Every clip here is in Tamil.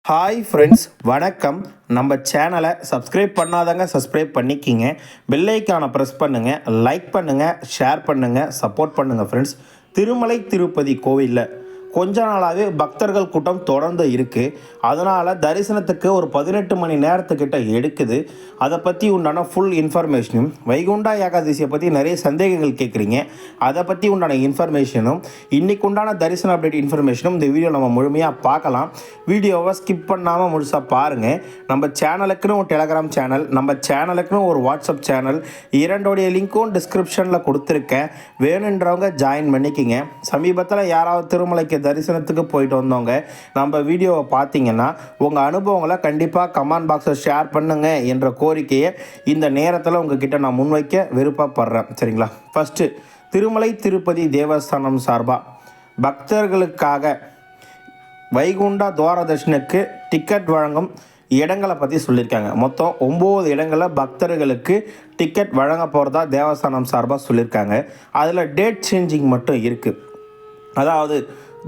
ஹாய் ஃப்ரெண்ட்ஸ், வணக்கம். நம்ம சேனலை சப்ஸ்கிரைப் பண்ணாதவங்க சப்ஸ்கிரைப் பண்ணிக்கிங்க. பெல் ஐக்கானை ப்ரெஸ் பண்ணுங்கள், லைக் பண்ணுங்கள், ஷேர் பண்ணுங்கள், சப்போர்ட் பண்ணுங்கள் ஃப்ரெண்ட்ஸ். திருமலை திருப்பதி கோவிலில் கொஞ்ச நாளாகவே பக்தர்கள் கூட்டம் தொடர்ந்து இருக்குது. அதனால் தரிசனத்துக்கு ஒரு 18 மணி நேரத்துக்கிட்ட எடுக்குது. அதை பற்றி உண்டான ஃபுல் இன்ஃபர்மேஷனும், வைகுண்டா ஏகாதசியை பற்றி நிறைய சந்தேகங்கள் கேட்குறீங்க, அதை பற்றி உண்டான இன்ஃபர்மேஷனும், இன்றைக்கு உண்டான தரிசன அப்டேட் இன்ஃபர்மேஷனும் இந்த வீடியோ நம்ம முழுமையாக பார்க்கலாம். வீடியோவை ஸ்கிப் பண்ணாமல் முழுசாக பாருங்கள். நம்ம சேனலுக்குன்னு ஒரு டெலகிராம் சேனல், நம்ம சேனலுக்குன்னு ஒரு வாட்ஸ்அப் சேனல், இரண்டோடைய லிங்க்கும் டிஸ்கிரிப்ஷனில் கொடுத்துருக்கேன். வேணுன்றவங்க ஜாயின் பண்ணிக்கிங்க. சமீபத்தில் யாராவது திருமலைக்கு தரிசனத்துக்கு போயிட்டு வந்தவங்க நம்ம வீடியோவை பார்த்தீங்கன்னா உங்கள் அனுபவங்களை கண்டிப்பாக கமெண்ட் பாக்ஸில் ஷேர் பண்ணுங்க என்ற கோரிக்கையை இந்த நேரத்தில் உங்ககிட்ட நான் முன்வைக்க விருப்பப்படுறேன். சரிங்களா? ஃபஸ்ட்டு, திருமலை திருப்பதி தேவஸ்தானம் சார்பாக பக்தர்களுக்காக வைகுண்டா துவாரதர்ஷனுக்கு டிக்கெட் வழங்கும் இடங்களை பற்றி சொல்லியிருக்காங்க. மொத்தம் 9 இடங்களில் பக்தர்களுக்கு டிக்கெட் வழங்க போகிறதா தேவஸ்தானம் சார்பாக சொல்லியிருக்காங்க. அதில் டேட் சேஞ்சிங் மட்டும் இருக்குது. அதாவது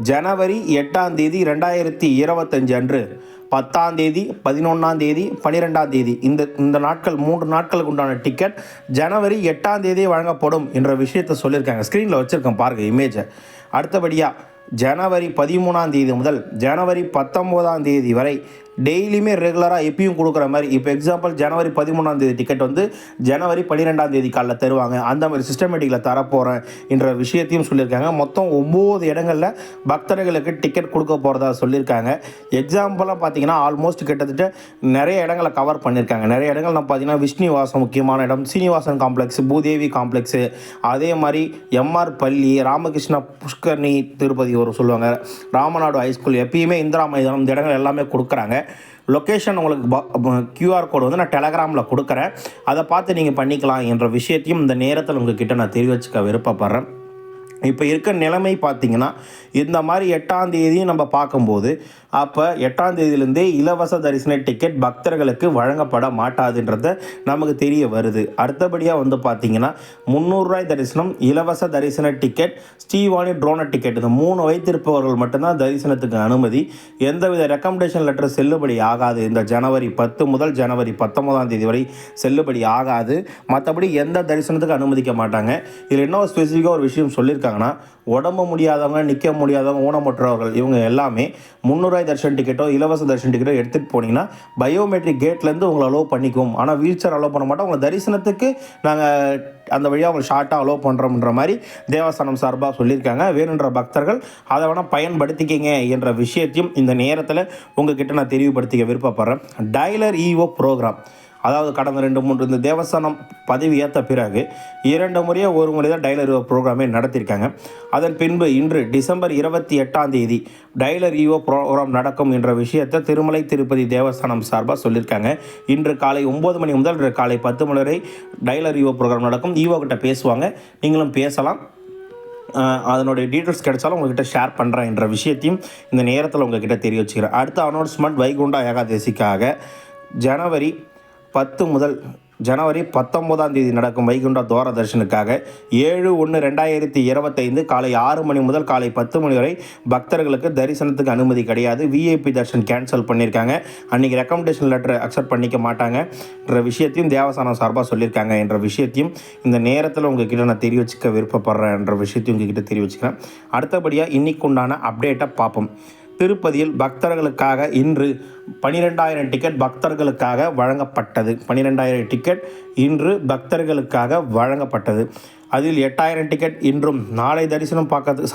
ஜனவரி 8ஆம் தேதி 2025 அன்று, 10ஆம் தேதி, 11ஆம் தேதி, 12ஆம் தேதி இந்த நாட்கள் 3 நாட்களுக்கு உண்டான டிக்கெட் ஜனவரி 8ஆம் தேதி வழங்கப்படும் என்ற விஷயத்தை சொல்லியிருக்காங்க. ஸ்க்ரீனில் வச்சுருக்கேன் பாருங்கள் இமேஜை. அடுத்தபடியாக ஜனவரி 13ஆம் தேதி முதல் ஜனவரி 19ஆம் தேதி வரை டெய்லியுமே ரெகுலராக எப்பயும் கொடுக்குற மாதிரி, இப்போ எக்ஸாம்பிள் ஜனவரி 13ஆம் தேதி டிக்கெட் வந்து ஜனவரி 12ஆம் தேதி காலைல தருவாங்க, அந்த மாதிரி சிஸ்டமேட்டிக்கில் தரப்போகிறேன் என்ற விஷயத்தையும் சொல்லியிருக்காங்க. மொத்தம் 9 இடங்களில் பக்தர்களுக்கு டிக்கெட் கொடுக்க போகிறதா சொல்லியிருக்காங்க. எக்ஸாம்பிளாக பார்த்தீங்கன்னா ஆல்மோஸ்ட் கிட்டத்தட்ட நிறைய இடங்களை கவர் பண்ணியிருக்காங்க. நிறைய இடங்கள் நம்ம பார்த்தீங்கன்னா விஷ்ணுவாசம் முக்கியமான இடம், சீனிவாசன் காம்ப்ளெக்ஸ், பூதேவி காம்ப்ளெக்ஸு, அதே மாதிரி எம்ஆர் பள்ளி, ராமகிருஷ்ணா புஷ்கர்ணி திருப்பதி ஒரு சொல்லுவாங்க, ராமநாடு ஹைஸ்கூல், எப்பயுமே இந்திரா மைதானம், இந்த இடங்கள் எல்லாமே கொடுக்குறாங்க. லொக்கேஷன் உங்களுக்கு கியூஆர் கோடு வந்து நான் டெலகிராமில் கொடுக்குறேன், அதை பார்த்து நீங்கள் பண்ணிக்கலாம் என்ற விஷயத்தையும் இந்த நேரத்தில் உங்ககிட்ட நான் தெரிவிச்சுக்க விருப்பப்படுறேன். இப்போ இருக்க நிலைமை பார்த்திங்கன்னா இந்த மாதிரி 8ஆம் தேதியும் நம்ம பார்க்கும்போது, அப்போ 8ஆம் தேதியிலேருந்தே இலவச தரிசன டிக்கெட் பக்தர்களுக்கு வழங்கப்பட மாட்டாதுன்றத நமக்கு தெரிய வருது. அடுத்தபடியாக வந்து பார்த்திங்கன்னா 300 ரூபாய் தரிசனம், இலவச தரிசன டிக்கெட், ஸ்ரீவாணி ட்ரோனர் டிக்கெட், இந்த 3 வைத்திருப்பவர்கள் மட்டும்தான் தரிசனத்துக்கு அனுமதி. எந்தவித ரெக்கமெண்டேஷன் லெட்டர் செல்லுபடி ஆகாது. இந்த ஜனவரி 10 முதல் ஜனவரி 19ஆம் தேதி வரை செல்லுபடி ஆகாது. மற்றபடி எந்த தரிசனத்துக்கு அனுமதிக்க மாட்டாங்க. இதில் என்ன ஸ்பெசிஃபிக்காக ஒரு விஷயம் சொல்லியிருக்காங்கன்னா, உடம்பு முடியாதவங்க, நிற்க முடியாதவங்க, ஊனமுற்றவர்கள், இவங்க எல்லாமே 300 ரூபாய் தரிசன டிக்கெட்டோ இலவச தரிசன டிக்கெட்டோ எடுத்துகிட்டு போனீங்கன்னா பயோமெட்ரிக் கேட்லேருந்து உங்களை அலோவ் பண்ணிக்கும். ஆனால் வீல் சேர் அலோவ் பண்ண மாட்டோம். உங்களை தரிசனத்துக்கு நாங்கள் அந்த வழியாக உங்களை ஷார்ட்டாக அலோவ் பண்ணுறோம்ன்ற மாதிரி தேவஸ்தானம் சார்பாக சொல்லியிருக்காங்க. வேணுன்ற பக்தர்கள் அதை வேணால் பயன்படுத்திக்கிங்க என்ற விஷயத்தையும் இந்த நேரத்தில் உங்ககிட்ட நான் தெளிவுபடுத்திக்க விருப்பப்படுறேன். டைலர் இஓ ப்ரோக்ராம், அதாவது கடந்த 2-3 இந்த தேவஸ்தானம் பதவி ஏற்ற பிறகு 2 முறையோ ஒரு முறை தான் டைலர் இஓ ப்ரோக்ராமே நடத்தியிருக்காங்க. அதன் பின்பு இன்று டிசம்பர் 28ஆம் தேதி டைலர் இஓ ப்ரோக்ராம் நடக்கும் என்ற விஷயத்தை திருமலை திருப்பதி தேவஸ்தானம் சார்பாக சொல்லியிருக்காங்க. இன்று காலை 9 மணி முதல் காலை 10 மணி வரை டைலர் இஓ ப்ரோக்ராம் நடக்கும். இஓ கிட்ட பேசுவாங்க, நீங்களும் பேசலாம். அதனுடைய டீட்டெயில்ஸ் கிடைச்சாலும் உங்கள்கிட்ட ஷேர் பண்ணுறேன் என்ற விஷயத்தையும் இந்த நேரத்தில் உங்கள்கிட்ட தெரிய வச்சுக்கிறேன். அடுத்த அனௌன்ஸ்மெண்ட், வைகுண்டா ஏகாதசிக்காக ஜனவரி 10 முதல் ஜனவரி 19ஆம் தேதி நடக்கும் வைகுண்டா துவார தரிசனுக்காக 7/1/2025 காலை 6 மணி முதல் காலை 10 மணி வரை பக்தர்களுக்கு தரிசனத்துக்கு அனுமதி கிடையாது. விஐபி தர்ஷன் கேன்சல் பண்ணியிருக்காங்க. அன்றைக்கி ரெக்கமெண்டேஷன் லெட்டர் அக்செப்ட் பண்ணிக்க மாட்டாங்கன்ற விஷயத்தையும் தேவஸ்தானம் சார்பாக சொல்லியிருக்காங்க என்ற விஷயத்தையும் இந்த நேரத்தில் உங்ககிட்ட நான் தெரிவிச்சுக்க விருப்பப்படுறேன் என்ற விஷயத்தையும் உங்ககிட்ட தெரிவிச்சுக்கிறேன். அடுத்தபடியாக இன்னைக்கு உண்டான அப்டேட்டை பார்ப்போம். திருப்பதியில் பக்தர்களுக்காக இன்று 12,000 டிக்கெட் பக்தர்களுக்காக வழங்கப்பட்டது. 12,000 டிக்கெட் இன்று பக்தர்களுக்காக வழங்கப்பட்டது. அதில் 8,000 டிக்கெட் இன்றும் நாளை தரிசனம் பார்க்கறதுக்கு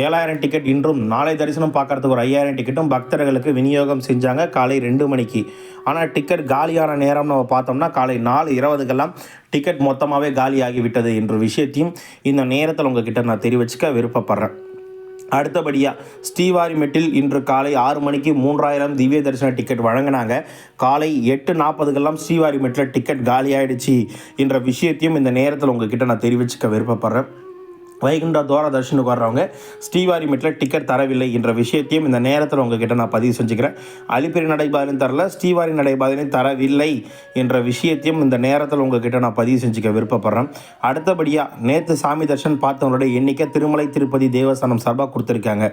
7,000 டிக்கெட் இன்றும் நாளை தரிசனம் பார்க்கறதுக்கு ஒரு 5,000 டிக்கெட்டும் பக்தர்களுக்கு விநியோகம் செஞ்சாங்க காலை 2 மணிக்கு. ஆனால் டிக்கெட் காலியான நேரம் நம்ம பார்த்தோம்னா காலை 4:20க்கெல்லாம் டிக்கெட் மொத்தமாகவே காலியாகிவிட்டது என்ற விஷயத்தையும் இந்த நேரத்தில் உங்ககிட்ட நான் தெரிவிச்சுக்க விருப்பப்படுறேன். அடுத்தபடியாக ஸ்ரீவாரிமெட்டில் இன்று காலை 6 மணிக்கு 3,000 திவ்ய தரிசன டிக்கெட் வழங்கினாங்க. காலை 8:40க்கெல்லாம் ஸ்ரீவாரிமெட்டில் டிக்கெட் காலியாகிடுச்சு என்ற விஷயத்தையும் இந்த நேரத்தில் உங்ககிட்ட நான் தெரிவிச்சுக்க விருப்பப்படுறேன். வைகுண்டா தோர தர்ஷனுக்கு வர்றவங்க ஸ்ரீவாரிமேட்டில் டிக்கெட் தரவில்லை என்ற விஷயத்தையும் இந்த நேரத்தில் உங்ககிட்ட நான் பதிவு செஞ்சுக்கிறேன். அலிப்பிரி நடைபாதையும் தரல, ஸ்ரீவாரி நடைபாதையும் தரவில்லை என்ற விஷயத்தையும் இந்த நேரத்தில் உங்ககிட்ட நான் பதிவு செஞ்சுக்க விருப்பப்படுறேன். அடுத்தபடியாக நேற்று சாமி தர்ஷன் பார்த்தவங்களுடைய எண்ணிக்கை திருமலை திருப்பதி தேவஸ்தானம் சார்பாக கொடுத்துருக்காங்க.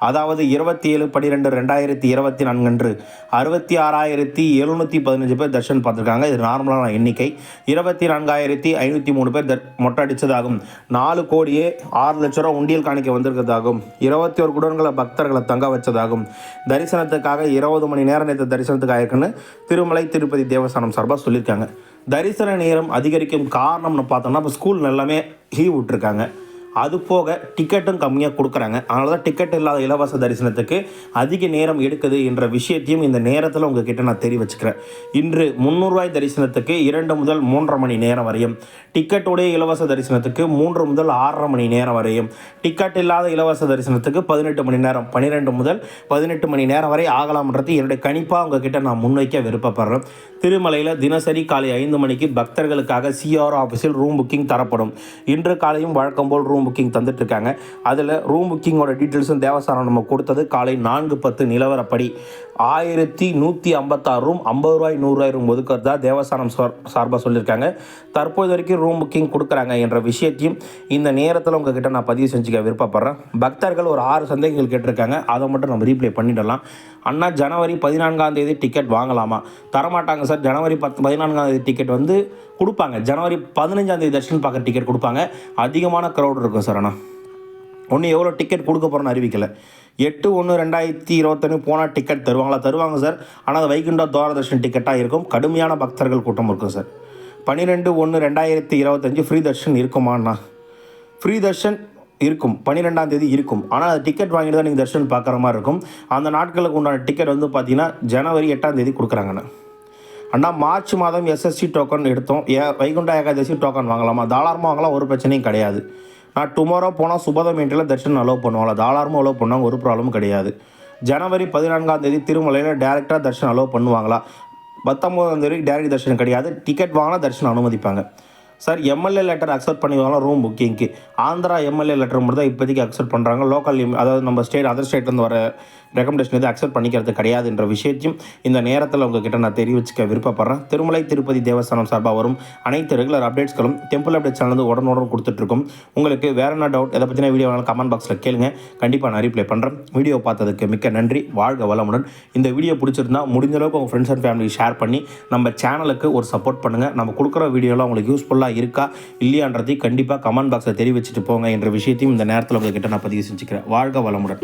அதாவது 27/12/2024 அன்று 66,715 பேர் தர்ஷன் பார்த்துருக்காங்க. இது நார்மலான எண்ணிக்கை. 24,503 பேர் மொட்டை அடித்ததாகும். 4,06,00,000 உண்டியல் காணிக்க வந்திருக்கிறதாகவும் 21 குடோன்களை பக்தர்களை தங்க வச்சதாகவும் தரிசனத்துக்காக 20 மணி நேரம் நேற்று தரிசனத்துக்கு ஆயிருக்குன்னு திருமலை திருப்பதி தேவஸ்தானம் சார்பாக சொல்லியிருக்காங்க. தரிசன நேரம் அதிகரிக்கும் காரணம்னு பார்த்தோம்னா இப்போ ஸ்கூல் எல்லாமே லீவ் விட்டுருக்காங்க. அது போக டிக்கெட்டும் கம்மியாக கொடுக்குறாங்க. அதனால தான் டிக்கெட் இல்லாத இலவச தரிசனத்துக்கு அதிக நேரம் எடுக்குது என்ற விஷயத்தையும் இந்த நேரத்தில் உங்ககிட்ட நான் தெரிவிச்சுக்கிறேன். இன்று 300 ரூபாய் தரிசனத்துக்கு 2 முதல் 3.5 மணி நேரம் வரையும், டிக்கெட்டுடைய இலவச தரிசனத்துக்கு 3 முதல் 6.5 மணி நேரம் வரையும், டிக்கெட் இல்லாத இலவச தரிசனத்துக்கு 18 மணி நேரம் 12 முதல் 18 மணி நேரம் வரை ஆகலாம்ன்றது என்னுடைய கணிப்பாக உங்ககிட்ட நான் முன்வைக்க விருப்பப்படுறேன். திருமலையில் தினசரி காலை 5 மணிக்கு பக்தர்களுக்காக சிஆர் ஆஃபீஸில் ரூம் புக்கிங் தரப்படும். இன்று காலையும் வழக்கம் போல் ரூம் புக்கிங் தந்துட்டுருக்காங்க. அதில் ரூம் புக்கிங்கோட டீட்டெயில்ஸும் தேவஸ்தானம் நம்ம கொடுத்தது காலை 4:10 நிலவரப்படி 1156 ரூம் 50 ரூபாய் 100 ரூபாய் ரூம் ஒதுக்கிறதா தேவஸ்தானம் சார்பாக சொல்லியிருக்காங்க. தற்போது வரைக்கும் ரூம் புக்கிங் கொடுக்குறாங்க என்ற விஷயத்தையும் இந்த நேரத்தில் உங்ககிட்ட நான் பதிவு செஞ்சுக்க விருப்பப்படுறேன். பக்தர்கள் ஒரு 6 சந்தேகங்கள் கேட்டிருக்காங்க. அதை மட்டும் நம்ம ரீப்ளே பண்ணிடலாம். அண்ணா, ஜனவரி 14ஆம் தேதி டிக்கெட் வாங்கலாமா? தரமாட்டாங்க சார். ஜனவரி 14ஆம் தேதி டிக்கெட் வந்து கொடுப்பாங்க. ஜனவரி 15ஆம் தேதி தர்ஷன் பார்க்குற டிக்கெட் கொடுப்பாங்க. அதிகமான க்ரௌட் இருக்கும் சார். ஆனால் ஒன்று எவ்வளோ டிக்கெட் கொடுக்க போகிறோன்னு அறிவிக்கலை. 8/1/2021 போனால் டிக்கெட் தருவாங்க சார். ஆனால் அது வைகுண்டா தூரதர்ஷன் டிக்கெட்டாக இருக்கும். கடுமையான பக்தர்கள் கூட்டம் இருக்கும் சார். 12/1/2025 ஃப்ரீ தர்ஷன் இருக்குமாண்ணா? ஃப்ரீ தர்ஷன் இருக்கும். 12ஆம் தேதி இருக்கும். ஆனால் அது டிக்கெட் வாங்கிட்டு தான் நீங்கள் தர்ஷன் பார்க்குற மாதிரி இருக்கும். அந்த நாட்களுக்கு உண்டான டிக்கெட் வந்து பார்த்தீங்கன்னா ஜனவரி 8ஆம் தேதி கொடுக்குறாங்கண்ணா. அண்ணா, மார்ச் மாதம் எஸ்எஸ்சி டோக்கன் எடுத்தோம். வைகுண்டா ஏகாதசி டோக்கன் வாங்கலாமா? தாராளமாக வாங்கலாம், ஒரு பிரச்சனையும் கிடையாது. நான் டுமாரோ போனால் சுபதம் மீட்டில் தர்ஷன் அலோவ் பண்ணுவாங்களா? தாராளமாக அலோவ் பண்ணுவாங்க, ஒரு ப்ராப்ளமும் கிடையாது. ஜனவரி 14ஆம் தேதி திருமலையில் டேரெக்டாக தர்ஷன் அலோவ் பண்ணுவாங்களா? 19ஆம் தேதி டேரக்ட் தர்ஷன் கிடையாது. டிக்கெட் வாங்கினா தர்ஷன் அனுமதிப்பாங்க சார். எம்எல்ஏ லெட்டர் அக்செப்ட் பண்ணிவாங்களா ரூம் புக்கிங்க்கு? ஆந்திரா எம்எல்ஏ லெட்டர் மட்டும் தான் இப்போதைக்கு அக்செப்ட் பண்ணுறாங்க. லோக்கல் அதாவது நம்ம அதர் ஸ்டேட்லேருந்து வர ரெக்கமெண்டேஷன் எதுவும் அக்செப்ட் பண்ணிக்கிறது கிடையாது என்ற விஷயத்தையும் இந்த நேரத்தில் உங்ககிட்ட நான் தெரிவிச்சுக்க விருப்பப்படுறேன். திருமலை திருப்பதி தேவஸ்தானம் சார்பாக வரும் அனைத்து ரெகுலர் அப்டேட்ஸ்களும் டெம்பிள் அப்டேட் சேனல் உடனுடன் கொடுத்துட்ருக்கோம். உங்களுக்கு வேறு என்ன டவுட், எதை பற்றின வீடியோ வேணாலும் கமெண்ட் பாக்ஸில் கேளுங்க. கண்டிப்பாக நான் ரீப்ளை பண்ணுறேன். வீடியோ பார்த்ததுக்கு மிக்க நன்றி. வாழ்க வளமுடன். இந்த வீடியோ பிடிச்சிருந்தா முடிஞ்ச அளவுக்கு உங்கள் ஃப்ரெண்ட்ஸ் அண்ட் ஃபேமிலி ஷேர் பண்ணி நம்ம சேனலுக்கு ஒரு சப்போர்ட் பண்ணுங்கள். நம்ம கொடுக்குற வீடியோலாம் உங்களுக்கு யூஸ்ஃபுல்லாக இருக்கா இல்லையான்றதையும் கண்டிப்பாக கமெண்ட் பாக்ஸில் தெரிவிச்சுட்டு போங்க என்ற விஷயத்தையும் இந்த நேரத்தில் உங்ககிட்ட நான் பதிவு செஞ்சுக்கிறேன். வாழ்க வளமுடன்.